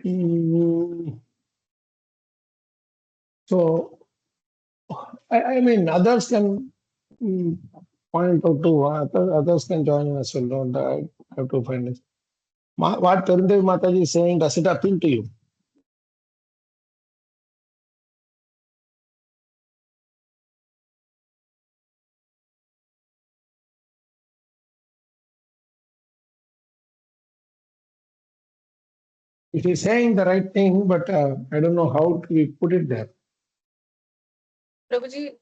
A: Mm, so, I mean, others can point out to others can join in as well. Don't I have to find it. What Perudevi Mataji is saying, does it appeal to you? It is saying the right thing, but I don't know how to we put it there.
B: Prabhuji,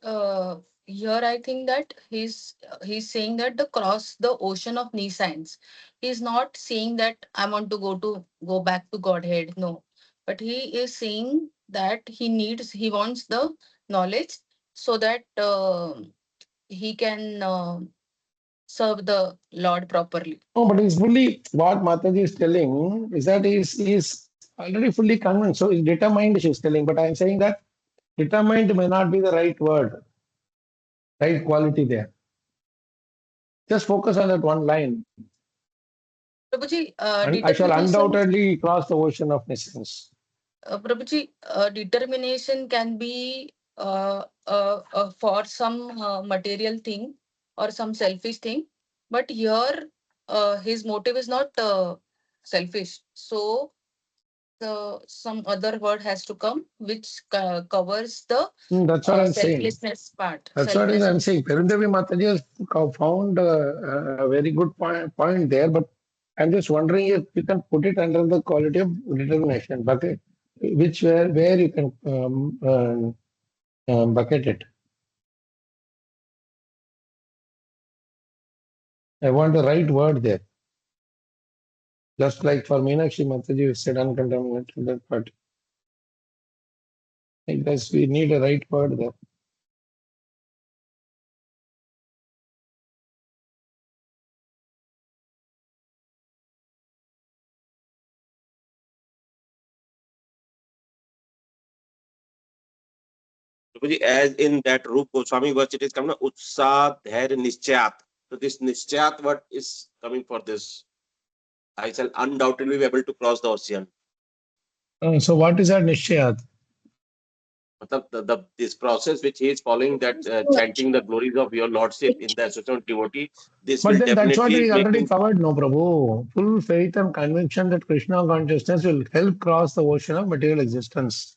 B: here I think that he's saying that the cross the ocean of nescience. He's not saying that I want to go back to Godhead. No, but he is saying that he wants the knowledge so that he can serve the Lord properly.
A: No, but he's fully, what Mataji is telling is that he's already fully convinced. So he's determined, she's telling. But I'm saying that determined may not be the right word, right quality there. Just focus on that one line.
B: Prabhuji,
A: And I shall
B: determination.
A: undoubtedly cross the ocean of nescience.
B: Prabhuji, determination can be for some material thing or some selfish thing, but here his motive is not selfish. So some other word has to come which covers the
A: That's what I'm saying.
B: selflessness part.
A: That's what I'm
B: Selflessness.
A: saying. Perudevi Mataji has found a very good point there, but I'm just wondering if you can put it under the quality of determination bucket, which where you can bucket it. I want the right word there. Just like for Meenakshi Mataji, you said uncontaminated that part. I guess we need a right word there.
E: Prabhuji, as in that Rup Goswami verse, it is coming Utsa Dhair Nischayat. So this Nischayat word is coming for this. I shall undoubtedly be able to cross the ocean.
A: So what is that Nishayat?
E: This process which he is following, that chanting the glories of your lordship in the association of devotee, this
A: But
E: will
A: then that's what
E: definitely
A: we
E: make
A: already
E: him.
A: covered, no, Prabhu. Full faith and conviction that Krishna consciousness will help cross the ocean of material existence.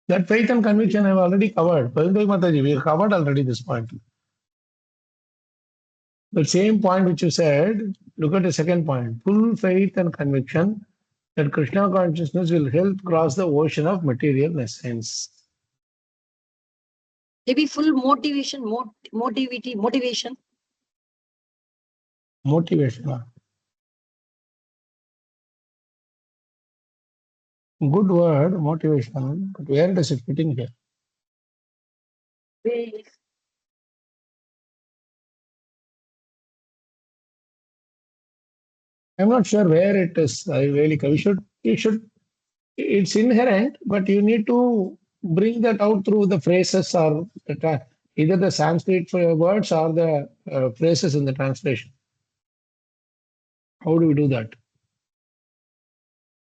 A: That faith and conviction I've already covered. Parindoy Mataji, we have covered already this point. The same point which you said, look at the second point. Full faith and conviction that Krishna consciousness will help cross the ocean of material essence.
G: Maybe full motivation, motivation.
A: Motivation. Good word, motivation. But where does it fit in here? I'm not sure where it is. I really, it's inherent, but you need to bring that out through the phrases or either the Sanskrit words or the phrases in the translation. How do we do that?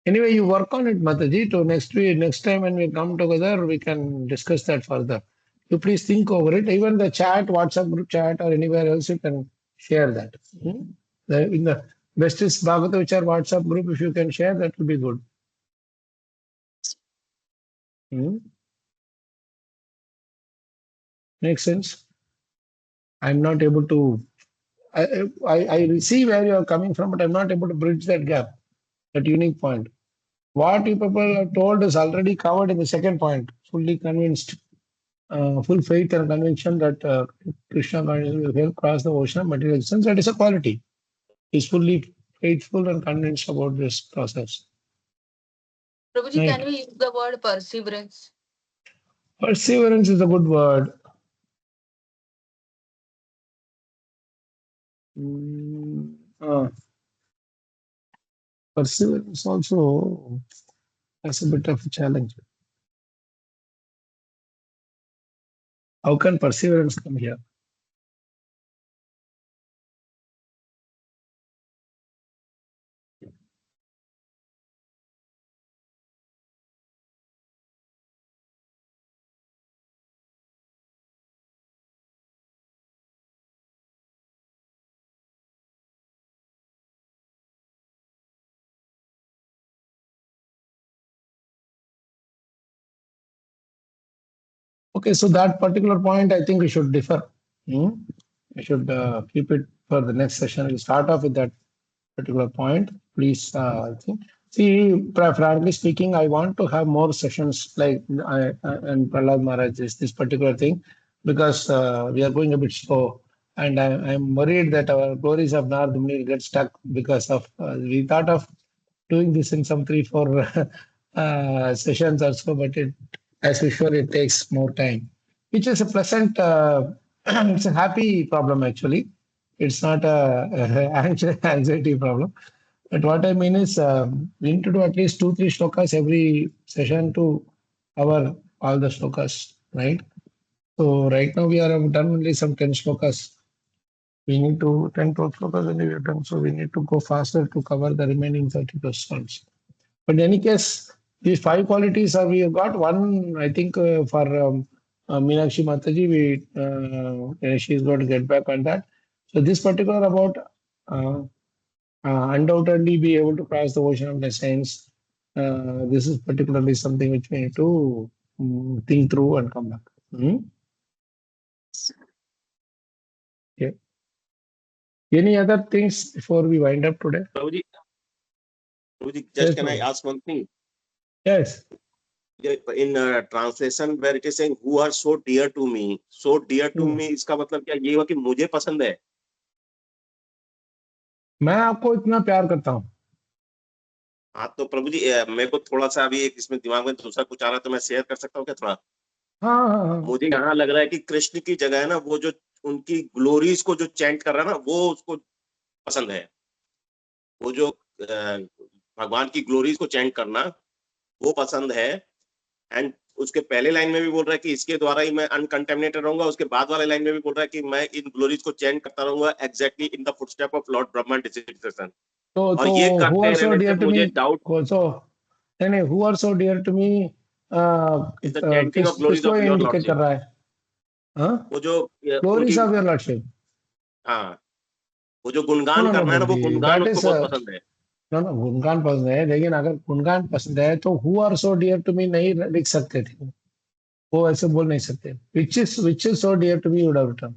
A: Anyway, you work on it, Mataji. To next time when we come together, we can discuss that further. You please think over it. Even the chat, WhatsApp group chat, or anywhere else, you can share that. In the Vestis Bhagavata Vichar WhatsApp group, if you can share, that will be good. Makes sense? I'm not able to. I see where you are coming from, but I'm not able to bridge that gap, that unique point. What you people are told is already covered in the second point. Fully convinced, full faith and conviction that Krishna consciousness will help cross the ocean of material existence. That is a quality. He's fully faithful and convinced about this process.
B: Prabhuji,
A: Right.
B: can we use the word perseverance?
A: Perseverance is a good word. Perseverance also has a bit of a challenge. How can perseverance come here? Okay, so that particular point, I think we should differ. We should keep it for the next session. We'll start off with that particular point. Please, I think. See, frankly speaking, I want to have more sessions like and Prahlad Maharaj this particular thing because we are going a bit slow. And I'm worried that our glories of Nardumni will get stuck because of we thought of doing this in some 3-4 sessions or so, but as usual, it takes more time, which is a pleasant, it's a happy problem actually. It's not a anxiety problem. But what I mean is, we need to do at least 2-3 shlokas every session to cover all the shlokas, right? So right now we are done only some 10 shlokas. We need to 10-12 shlokas and we are done. So we need to go faster to cover the remaining 30 questions. But in any case, these 5 qualities are we have got one, I think, for Meenakshi Mataji, she's going to get back on that. So this particular about undoubtedly be able to cross the ocean of the science. This is particularly something which we need to think through and come back. Yeah. Any other things before we wind up today?
E: Prabhuji, just
A: Yes,
E: can I
A: Prabhu.
E: ask one thing?
A: Yes.
E: In translation where it is saying who are so dear to me, इसका मतलब क्या ये हुआ कि मुझे पसंद है?
A: मैं आपको इतना प्यार करता हूँ.
E: हाँ तो प्रभु जी मेरे को थोड़ा सा अभी एक इसमें दिमाग में दूसरा कुछ आ रहा है तो मैं शेयर कर सकता हूँ क्या थोड़ा?
A: हाँ.
E: मुझे यहाँ लग रहा है कि कृष्ण की जगह है ना वो जो उनकी ग्लोरीज को जो चैंट कर रहा है ना वो उसको पसंद है. वो जो भगवान की ग्लोरीज को चैंट करना वो पसंद है. एंड उसके पहले लाइन में भी बोल रहा है कि इसके द्वारा ही मैं अनकंटेमिनेटेड रहूंगा. उसके बाद वाले लाइन में भी बोल रहा है कि मैं इन ग्लोरीज को चैंट करता रहूंगा exactly in the footstep of lord Brahma deception. और ये करते रहने से मुझे डाउट
A: नहीं who are so dear to me
E: is the chanting of glories
A: किसको
E: ऑफ योर
A: इंडिकेट
E: लॉर्डशिप.
A: कर रहा है?
E: वो जो
A: ग्लोरीज ऑफ योर लॉर्डशिप.
E: हाँ वो जो गुणगान करना है ना वो गुणगान उसको बहुत पसंद है.
A: ना गुणगान पसंद है लेकिन अगर गुणगान पसंद है तो who are so dear to me नहीं लिख सकते थे. वो ऐसे बोल नहीं सकते. which is so dear to me would have written.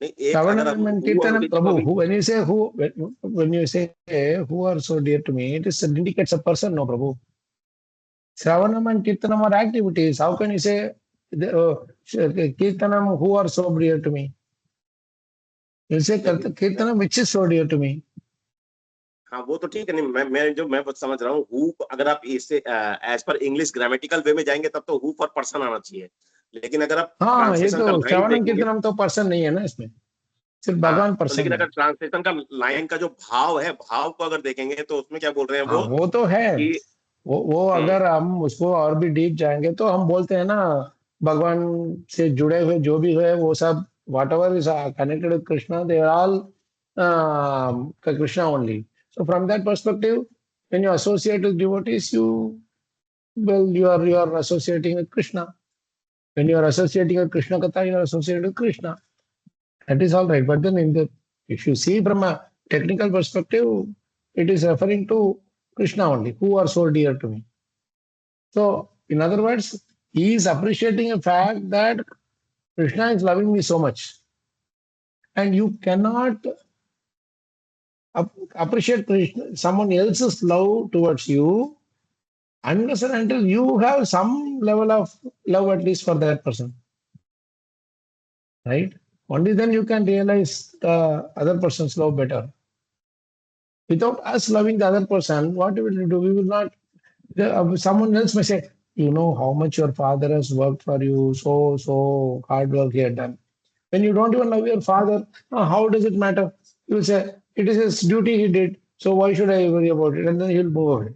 A: Prabhu, when you say who are so dear to me, it indicates a person, no Prabhu. Shravanam and Kirtanam are activities. How can you say Kirtanam who are so dear to me? You say Kirtanam which is so dear to me.
E: हाँ वो तो ठीक है. नहीं मैं समझ रहा हूँ हु अगर आप इससे एज पर इंग्लिश ग्रामेटिकल वे में जाएंगे तब तो हु फॉर पर्सन आना चाहिए. लेकिन अगर आप
A: ट्रांसलेशन का श्रवणम कीर्तनम तो पर्सन नहीं है ना इसमें, सिर्फ भगवान पर्सन.
E: लेकिन अगर ट्रांसलेशन का लाइन का जो भाव है भाव को अगर देखेंगे तो उसमें क्या बोल रहे हैं
A: वो तो है. वो अगर हम उसको और भी डीप जाएंगे तो हम बोलते हैं ना भगवान से जुड़े हुए जो भी है वो सब whatever is connected with Krishna, they are all Krishna only. So from that perspective, when you associate with devotees, you are associating with Krishna. When you are associating with Krishna Katha, you are associated with Krishna. That is all right. But then if you see from a technical perspective, it is referring to Krishna only, who are so dear to me. So, in other words, he is appreciating a fact that Krishna is loving me so much. And you cannot appreciate Krishna, someone else's love towards you unless and until you have some level of love at least for that person. Right? Only then you can realize the other person's love better. Without us loving the other person, what will we do? We will not. Someone else may say, you know how much your father has worked for you, so hard work he had done. When you don't even love your father, how does it matter? You will say, it is his duty he did, so why should I worry about it? And then he'll move away.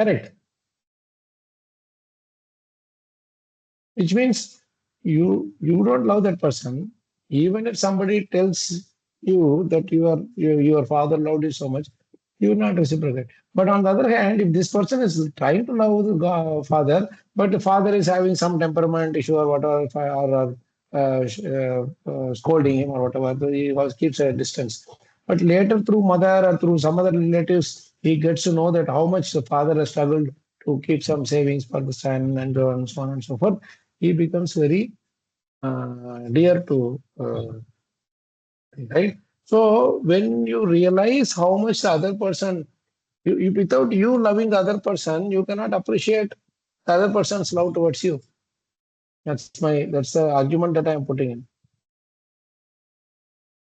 A: Correct. Which means you don't love that person. Even if somebody tells you that your father loved you so much, you will not reciprocate. But on the other hand, if this person is trying to love the father, but the father is having some temperament issue or whatever, or scolding him or whatever, he keeps a distance. But later, through mother or through some other relatives, he gets to know that how much the father has struggled to keep some savings for the son and so on and so forth. He becomes very dear to right. So when you realize how much the other person, without you loving the other person, you cannot appreciate the other person's love towards you. That's the argument that I am putting in.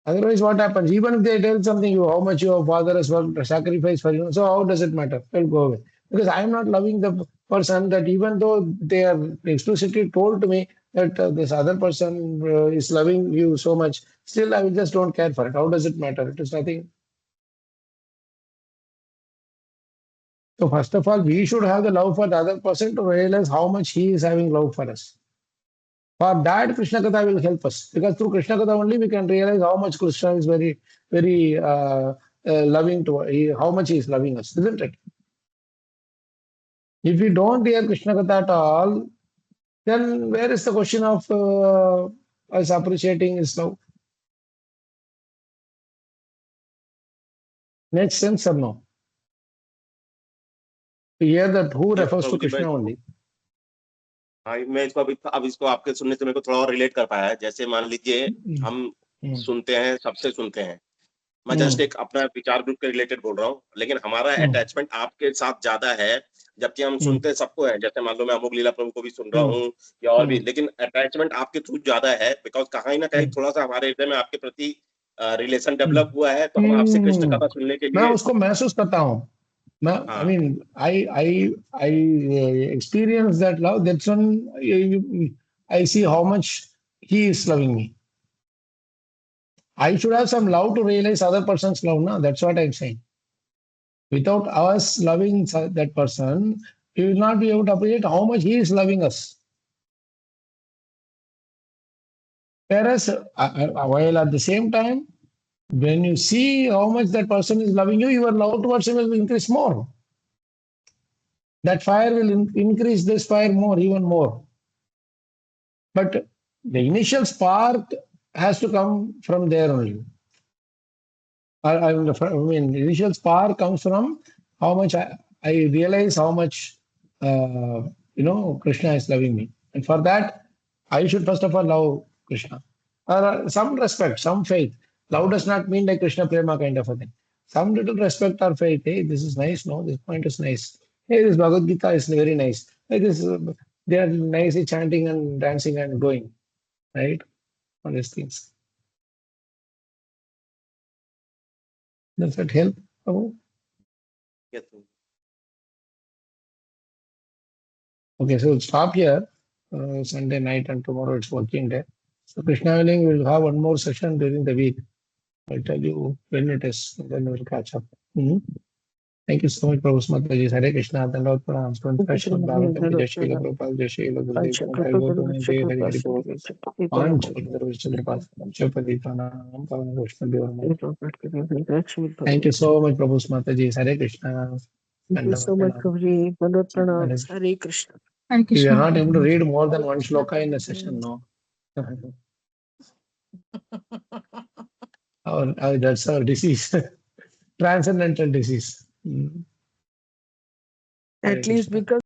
A: Otherwise, what happens? Even if they tell something, you how much your father has worked, sacrificed for you. So how does it matter? It'll go away. Because I am not loving the person that even though they are explicitly told to me that this other person is loving you so much, still I just don't care for it. How does it matter? It is nothing. So first of all, we should have the love for the other person to realize how much he is having love for us. For that, Krishna Katha will help us. Because through Krishna Katha only we can realize how much Krishna is very, very loving to how much he is loving us, isn't it? If we don't hear Krishna Katha at all, then where is the question of us appreciating his love? Makes sense or no? We hear that who refers to Krishna only.
E: हाँ, मैं इसको अब इसको आपके सुनने से मेरे को थोड़ा और रिलेट कर पाया है। जैसे मान लीजिए हम सुनते हैं, सबसे सुनते हैं। मैं जस्ट एक अपना विचार ग्रुप के रिलेटेड बोल रहा हूँ, लेकिन हमारा अटैचमेंट आपके साथ ज्यादा है, जबकि हम सुनते सबको है। जैसे मान लो मैं अमोघ लीला प्रभु को भी सुन रहा हूँ या और भी, लेकिन अटैचमेंट आपके थ्रू ज्यादा है, बिकॉज कहीं ना कहीं थोड़ा सा हमारे हृदय में आपके प्रति रिलेशन डेवलप हुआ है, तो हम आपसे कृष्ण कथा सुनने के लिए
A: मैं उसको महसूस करता हूँ। I mean, I experience that love. That's when I see how much he is loving me. I should have some love to realize other person's love. No, that's what I'm saying. Without us loving that person, we will not be able to appreciate how much he is loving us. Whereas, while at the same time, when you see how much that person is loving you, your love towards him will increase more. That fire will increase this fire more, even more. But the initial spark has to come from there only. I mean, the initial spark comes from how much I realize how much Krishna is loving me, and for that I should first of all love Krishna. Some respect, some faith. Love does not mean like Krishna prema kind of a thing. Some little respect or faith. Hey, this is nice. No, this point is nice. Hey, this Bhagavad Gita is very nice. Hey, they are nicely chanting and dancing and going, right? On these things. Does that help? Oh.
E: Yes.
A: Okay, so we'll stop here. Sunday night and tomorrow it's working day. So Krishna willing, we'll have one more session during the week. I'll tell you when it is, and then we'll catch up. Thank you so much, Prabhu Mataji. Hare Krishna. Dhanavad pranam. Jai Shri Prabhupada. Jai Shri Gurudev. Jai Hari Hari Bol. Thank you so much, Prabhu Mataji. Hare Krishna.
C: Thank you so much, Prabhuji. Dhanavad pranam. Hare Krishna.
D: Hare
A: We
D: Krishna.
A: are not able to read more than one shloka in a session, no. That's our disease, transcendental disease. Hare
C: At least
A: Krishna.
C: because